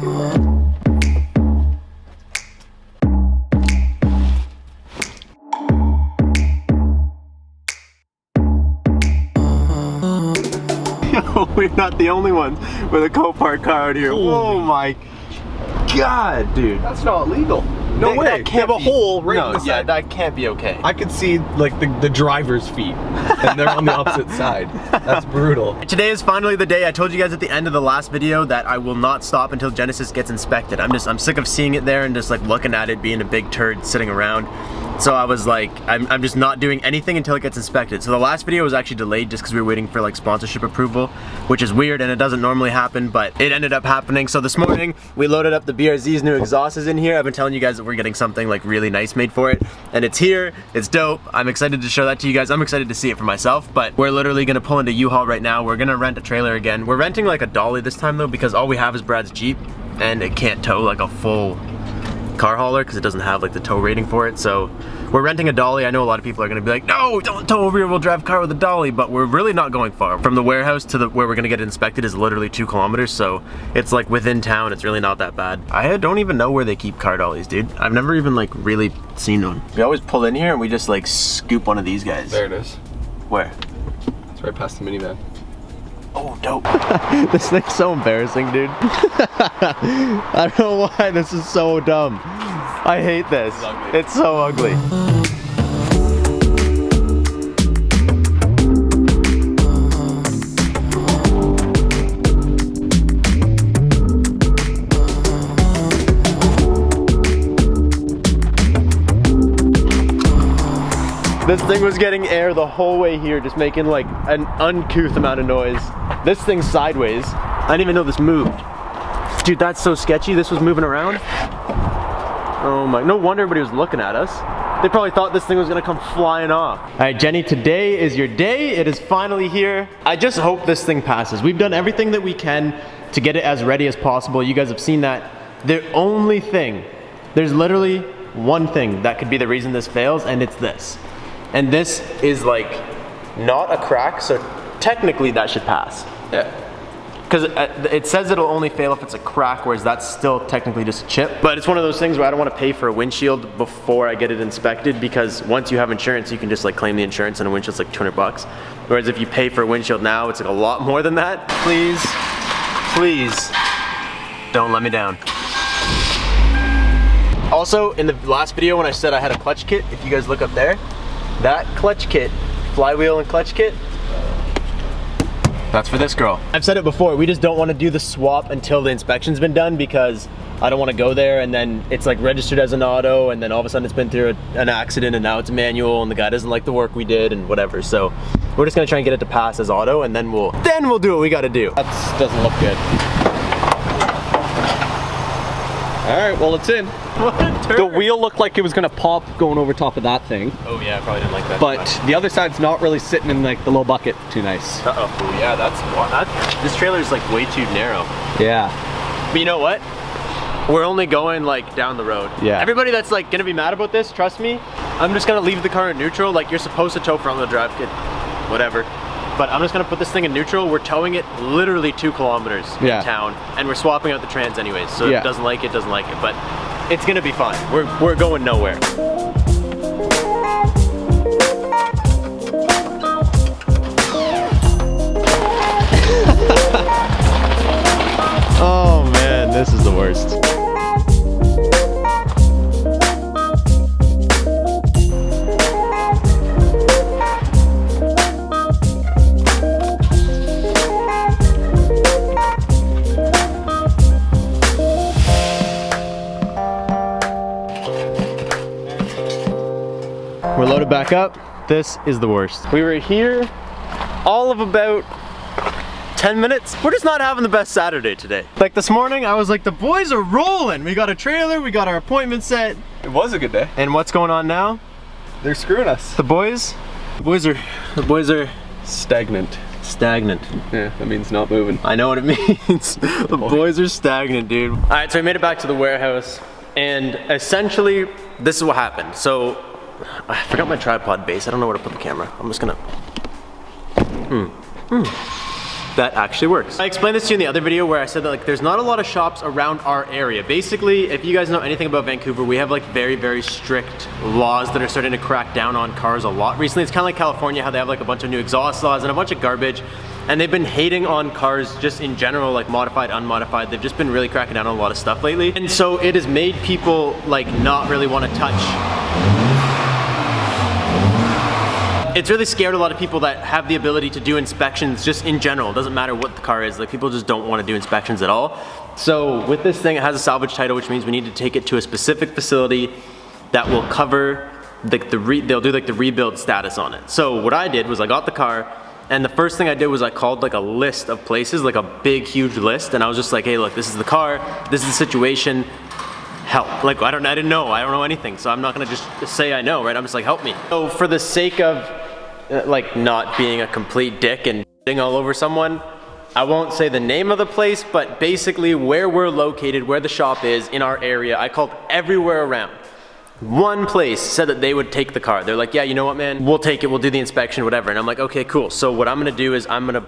We're not the only ones with a Copart car out here. Oh my god, dude. That's not legal. No way. That can't have a be, hole right no, in the yeah, side. that can't be okay. I could see like the driver's feet, and they're on the opposite side. That's brutal. Today is finally the day. I told you guys at the end of the last video that I will not stop until Genesis gets inspected. I'm sick of seeing it there and just like looking at it being a big turd sitting around. So I was like, I'm just not doing anything until it gets inspected. So the last video was actually delayed just because we were waiting for like sponsorship approval, which is weird and it doesn't normally happen, but it ended up happening. So this morning we loaded up the BRZ's new exhaust is in here. I've been telling you guys that we're getting something like really nice made for it, and it's here. It's dope. I'm excited to show that to you guys. I'm excited to see it for myself, but we're literally gonna pull into U-Haul right now. We're gonna rent a trailer again. We're renting like a dolly this time though, because all we have is Brad's Jeep and it can't tow like a full car hauler because it doesn't have like the tow rating for it. So we're renting a dolly. I know a lot of people are gonna be like, no, don't tow over here, we'll drive a car with a dolly, but we're really not going far. From the warehouse to where we're gonna get it inspected is literally 2 kilometers, so it's like within town. It's really not that bad. I don't even know where they keep car dollies, dude. I've never even like really seen one. We always pull in here and we just like scoop one of these guys. There it is. Where? It's right past the minivan. Oh, dope. This thing's so embarrassing, dude. I don't know why this is so dumb. I hate this. It's so ugly. This thing was getting air the whole way here, just making like an uncouth amount of noise. This thing's sideways. I didn't even know this moved. Dude, that's so sketchy. This was moving around. Oh my, no wonder everybody was looking at us. They probably thought this thing was gonna come flying off. All right, Jenny, today is your day. It is finally here. I just hope this thing passes. We've done everything that we can to get it as ready as possible. You guys have seen that. The only thing, there's literally one thing that could be the reason this fails, and it's this. And this is like not a crack, so technically that should pass. Yeah. Because it says it'll only fail if it's a crack, whereas that's still technically just a chip. But it's one of those things where I don't want to pay for a windshield before I get it inspected, because once you have insurance, you can just like claim the insurance, and a windshield's like 200 bucks. Whereas if you pay for a windshield now, it's like a lot more than that. Please, please, don't let me down. Also, in the last video when I said I had a clutch kit, if you guys look up there, that clutch kit, flywheel and clutch kit, that's for this girl. I've said it before, we just don't want to do the swap until the inspection's been done, because I don't want to go there and then it's like registered as an auto, and then all of a sudden it's been through an accident and now it's a manual and the guy doesn't like the work we did and whatever. So we're just gonna try and get it to pass as auto, and then we'll do what we gotta do. That doesn't look good. All right, well, it's in. The wheel looked like it was gonna pop going over top of that thing. Oh yeah, I probably didn't like that. But the other side's not really sitting in like the low bucket too nice. Uh-oh, yeah, this trailer's like way too narrow. Yeah. But you know what? We're only going like down the road. Yeah. Everybody that's like gonna be mad about this, trust me, I'm just gonna leave the car in neutral. Like, you're supposed to tow front wheel drive, kid, whatever. But I'm just gonna put this thing in neutral. We're towing it literally 2 kilometers in town, and we're swapping out the trans anyways. So if it doesn't like it, doesn't like it. But it's gonna be fine. We're going nowhere. Oh man, this is the worst. We're loaded back up. This is the worst. We were here all of about 10 minutes. We're just not having the best Saturday today. Like this morning, I was like, the boys are rolling. We got a trailer, we got our appointment set. It was a good day. And what's going on now? They're screwing us. The boys are Stagnant. stagnant. Yeah, that means not moving. I know what it means. The boys are stagnant, dude. All right, so we made it back to the warehouse, and essentially, this is what happened. So, I forgot my tripod base. I don't know where to put the camera. I'm just gonna, that actually works. I explained this to you in the other video where I said that like there's not a lot of shops around our area. Basically, if you guys know anything about Vancouver, we have like very, very strict laws that are starting to crack down on cars a lot recently. It's kind of like California, how they have like a bunch of new exhaust laws and a bunch of garbage. And they've been hating on cars just in general, like modified, unmodified. They've just been really cracking down on a lot of stuff lately. And so it has made people like not really want to touch. It's really scared a lot of people that have the ability to do inspections just in general. It doesn't matter what the car is, like people just don't want to do inspections at all. So with this thing, it has a salvage title, which means we need to take it to a specific facility that will cover like they'll do like the rebuild status on it. So what I did was I got the car, and the first thing I did was I called like a list of places, like a big, huge list. And I was just like, hey, look, this is the car, this is the situation, help. Like, I didn't know anything. So I'm not gonna just say I know, right? I'm just like, help me. So for the sake of like not being a complete dick and all over someone, I won't say the name of the place, but basically where we're located, where the shop is in our area, I called everywhere around. One place said that they would take the car. They're like, yeah, you know what, man? We'll take it, we'll do the inspection, whatever. And I'm like, okay, cool. So what I'm gonna do is I'm gonna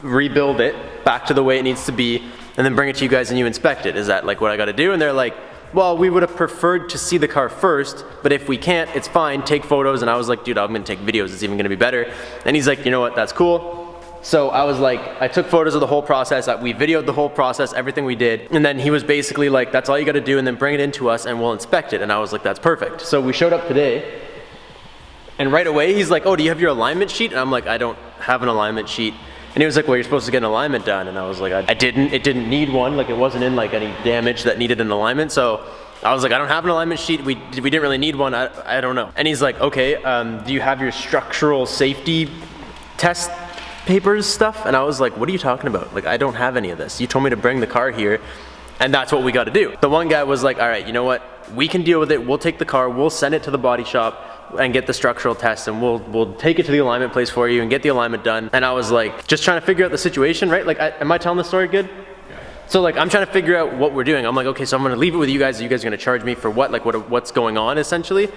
rebuild it back to the way it needs to be and then bring it to you guys and you inspect it. Is that like what I gotta do? And they're like, well, we would have preferred to see the car first, but if we can't, it's fine, take photos. And I was like, dude, I'm gonna take videos, it's even gonna be better. And he's like, you know what, that's cool. So I was like, I took photos of the whole process, we videoed the whole process, everything we did. And then he was basically like, that's all you gotta do, and then bring it into us and we'll inspect it. And I was like, that's perfect. So we showed up today, and right away he's like, oh, do you have your alignment sheet? And I'm like, I don't have an alignment sheet. And he was like, well, you're supposed to get an alignment done. And I was like, it didn't need one. Like it wasn't in like any damage that needed an alignment. So I was like, I don't have an alignment sheet. We didn't really need one. I don't know. And he's like, okay, do you have your structural safety test papers stuff? And I was like, what are you talking about? Like, I don't have any of this. You told me to bring the car here, and that's what we got to do. The one guy was like, all right, you know what? We can deal with it. We'll take the car. We'll send it to the body shop and get the structural test, and we'll take it to the alignment place for you and get the alignment done. And I was like, just trying to figure out the situation, right? Like, am I telling the story good? Yeah. So like, I'm trying to figure out what we're doing. I'm like, okay, so I'm gonna leave it with you guys. You guys are gonna charge me for what? Like, what's going on essentially?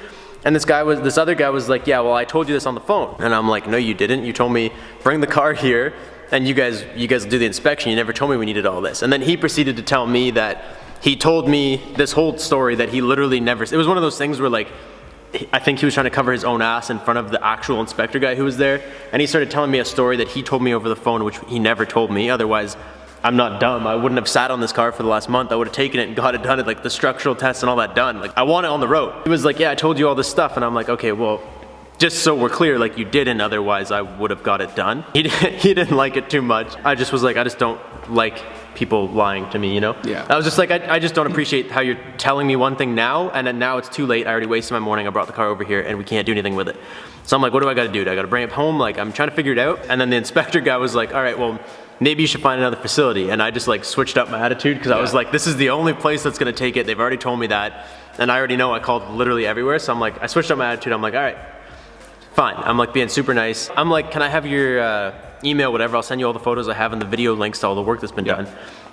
And this other guy was like, yeah, well, I told you this on the phone. And I'm like, no, you didn't. You told me bring the car here, and you guys do the inspection. You never told me we needed all this. And then he proceeded to tell me that he told me this whole story that he literally never. It was one of those things where like, I think he was trying to cover his own ass in front of the actual inspector guy who was there. And he started telling me a story that he told me over the phone, which he never told me. Otherwise, I'm not dumb. I wouldn't have sat on this car for the last month. I would have taken it and got it done, like the structural tests and all that done. Like, I want it on the road. He was like, yeah, I told you all this stuff. And I'm like, okay, well, just so we're clear, like you didn't, otherwise I would have got it done. He didn't like it too much. I just was like, I just don't like people lying to me, you know? Yeah. I was just like, I just don't appreciate how you're telling me one thing now, and then now it's too late. I already wasted my morning. I brought the car over here and we can't do anything with it. So I'm like, what do I gotta do? I gotta bring it home? Like, I'm trying to figure it out. And then the inspector guy was like, all right, well, maybe you should find another facility. And I just like switched up my attitude because I was like, this is the only place that's gonna take it. They've already told me that. And I already know I called literally everywhere. So I'm like, I switched up my attitude. I'm like, all right, fine. I'm like being super nice. I'm like, can I have your email, whatever? I'll send you all the photos I have and the video links to all the work that's been done.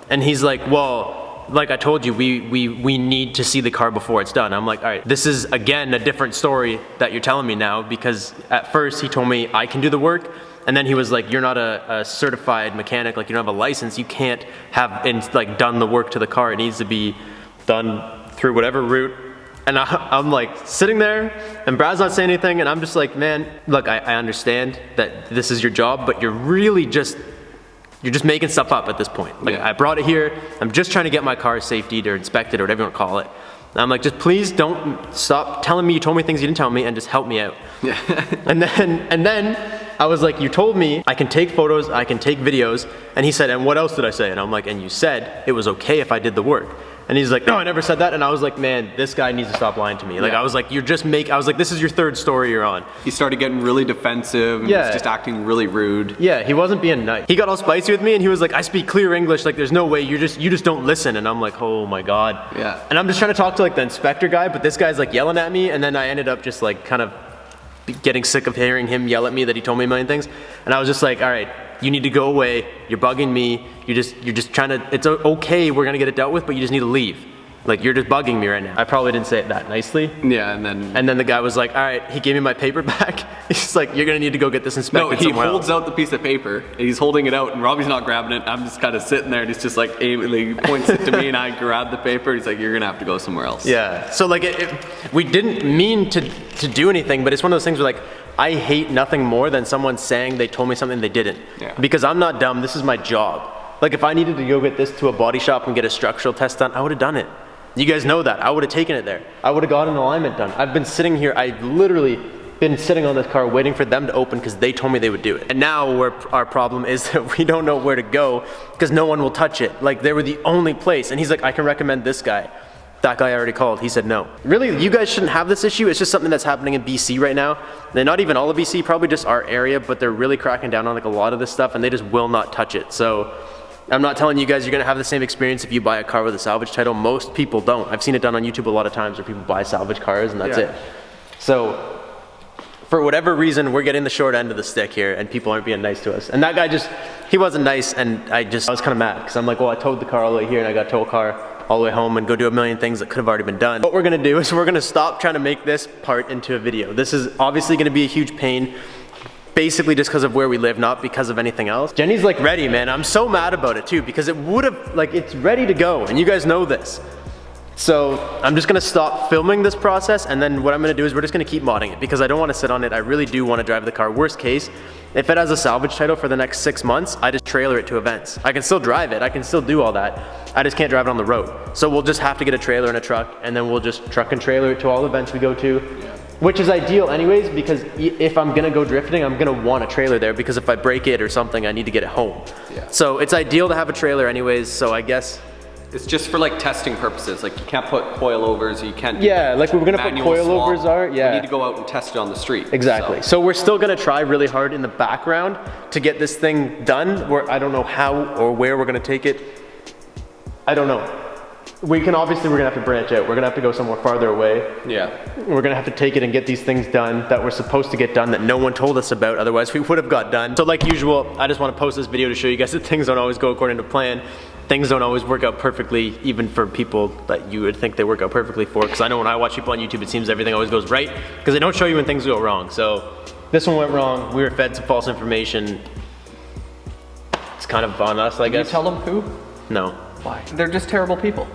And he's like, well, like I told you, we need to see the car before it's done. I'm like, all right, this is again a different story that you're telling me now, because at first he told me I can do the work, and then he was like, you're not a certified mechanic, like you don't have a license, you can't have like done the work to the car. It needs to be done through whatever route. And I'm like sitting there, and Brad's not saying anything, and I'm just like, man, look, I understand that this is your job, but you're just making stuff up at this point. Like, I brought it here, I'm just trying to get my car safetied or inspected or whatever you want to call it. And I'm like, just please don't stop telling me you told me things you didn't tell me, and just help me out. Yeah. and then I was like, you told me I can take photos, I can take videos, and he said, and what else did I say? And I'm like, and you said it was okay if I did the work. And he's like, no, I never said that. And I was like, man, this guy needs to stop lying to me. Like, I was like, I was like, this is your third story you're on. He started getting really defensive and was just acting really rude. Yeah, he wasn't being nice. He got all spicy with me, and he was like, I speak clear English, like there's no way, you just don't listen. And I'm like, oh my God. Yeah. And I'm just trying to talk to like the inspector guy, but this guy's like yelling at me, and then I ended up just like kind of getting sick of hearing him yell at me that he told me a million things. And I was just like, all right, you need to go away, you're bugging me, you're just trying to, it's okay, we're gonna get it dealt with, but you just need to leave. Like, you're just bugging me right now. I probably didn't say it that nicely. Yeah, and then the guy was like, all right, he gave me my paper back. He's like, you're gonna need to go get this inspected somewhere else. No, he holds out the piece of paper, and he's holding it out, and Robbie's not grabbing it. I'm just kind of sitting there, and he's just like, he points it to me, and I grab the paper. He's like, you're gonna have to go somewhere else. Yeah, so like, we didn't mean to do anything, but it's one of those things where like, I hate nothing more than someone saying they told me something they didn't. Yeah. Because I'm not dumb, this is my job. Like, if I needed to go get this to a body shop and get a structural test done, I would have done it. You guys know that. I would have taken it there. I would have got an alignment done. I've been sitting here, I've literally been sitting on this car waiting for them to open because they told me they would do it. And now our problem is that we don't know where to go because no one will touch it. Like, they were the only place. And he's like, I can recommend this guy. That guy already called. He said no. Really, you guys shouldn't have this issue. It's just something that's happening in BC right now. And not even all of BC, probably just our area, but they're really cracking down on like a lot of this stuff and they just will not touch it. So I'm not telling you guys you're gonna have the same experience if you buy a car with a salvage title. Most people don't. I've seen it done on YouTube a lot of times where people buy salvage cars and that's it. So for whatever reason, we're getting the short end of the stick here and people aren't being nice to us. And that guy he wasn't nice and I was kind of mad because I'm like, well, I towed the car all the way here and I got to tow a car all the way home and go do a million things that could have already been done. What we're gonna do is we're gonna stop trying to make this part into a video. This is obviously gonna be a huge pain. Basically just because of where we live, not because of anything else. Jenny's like ready, man. I'm so mad about it too because it would have, like, it's ready to go and you guys know this. So I'm just gonna stop filming this process and then what I'm gonna do is we're just gonna keep modding it because I don't wanna sit on it. I really do wanna drive the car. Worst case, if it has a salvage title for the next 6 months, I just trailer it to events. I can still drive it, I can still do all that. I just can't drive it on the road. So we'll just have to get a trailer and a truck and then we'll just truck and trailer it to all the events we go to. Which is ideal anyways, because if I'm gonna go drifting, I'm gonna want a trailer there because if I break it or something, I need to get it home. Yeah. So it's ideal to have a trailer anyways, so I guess. It's just for like testing purposes, like you can't put coilovers, you can't. Yeah, like we're gonna put coilovers are, yeah. You need to go out and test it on the street. Exactly, so we're still gonna try really hard in the background to get this thing done, where I don't know how or where we're gonna take it. I don't know. We're gonna have to branch out. We're gonna have to go somewhere farther away. Yeah. We're gonna have to take it and get these things done that we're supposed to get done that no one told us about, otherwise we would have got done. So like usual, I just wanna post this video to show you guys that things don't always go according to plan. Things don't always work out perfectly, even for people that you would think they work out perfectly for. Because I know when I watch people on YouTube, it seems everything always goes right, because they don't show you when things go wrong. So this one went wrong, we were fed some false information. It's kind of on us, I guess. Did you tell them who? No. Why? They're just terrible people.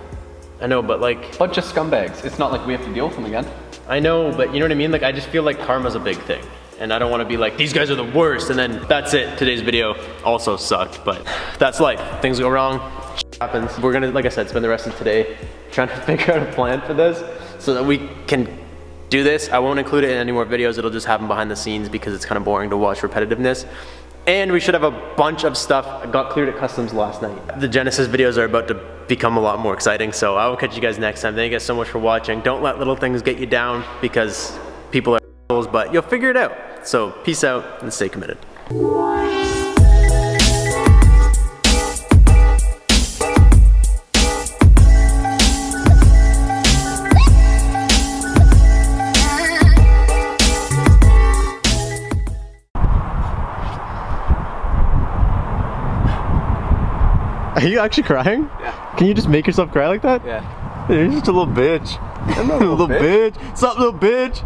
I know, but like... Bunch of scumbags. It's not like we have to deal with them again. I know, but you know what I mean? Like, I just feel like karma's a big thing. And I don't want to be like, these guys are the worst, and then that's it. Today's video also sucked, but that's life. Things go wrong, shit happens. We're gonna, like I said, spend the rest of today trying to figure out a plan for this so that we can do this. I won't include it in any more videos. It'll just happen behind the scenes because it's kind of boring to watch repetitiveness. And we should have a bunch of stuff. I got cleared at customs last night. The Genesis videos are about to become a lot more exciting, so I will catch you guys next time. Thank you guys so much for watching. Don't let little things get you down because people are assholes, but you'll figure it out. So peace out and stay committed. Are you actually crying? Yeah. Can you just make yourself cry like that? Yeah. You're just a little bitch. I'm not a little bitch. Stop, little bitch.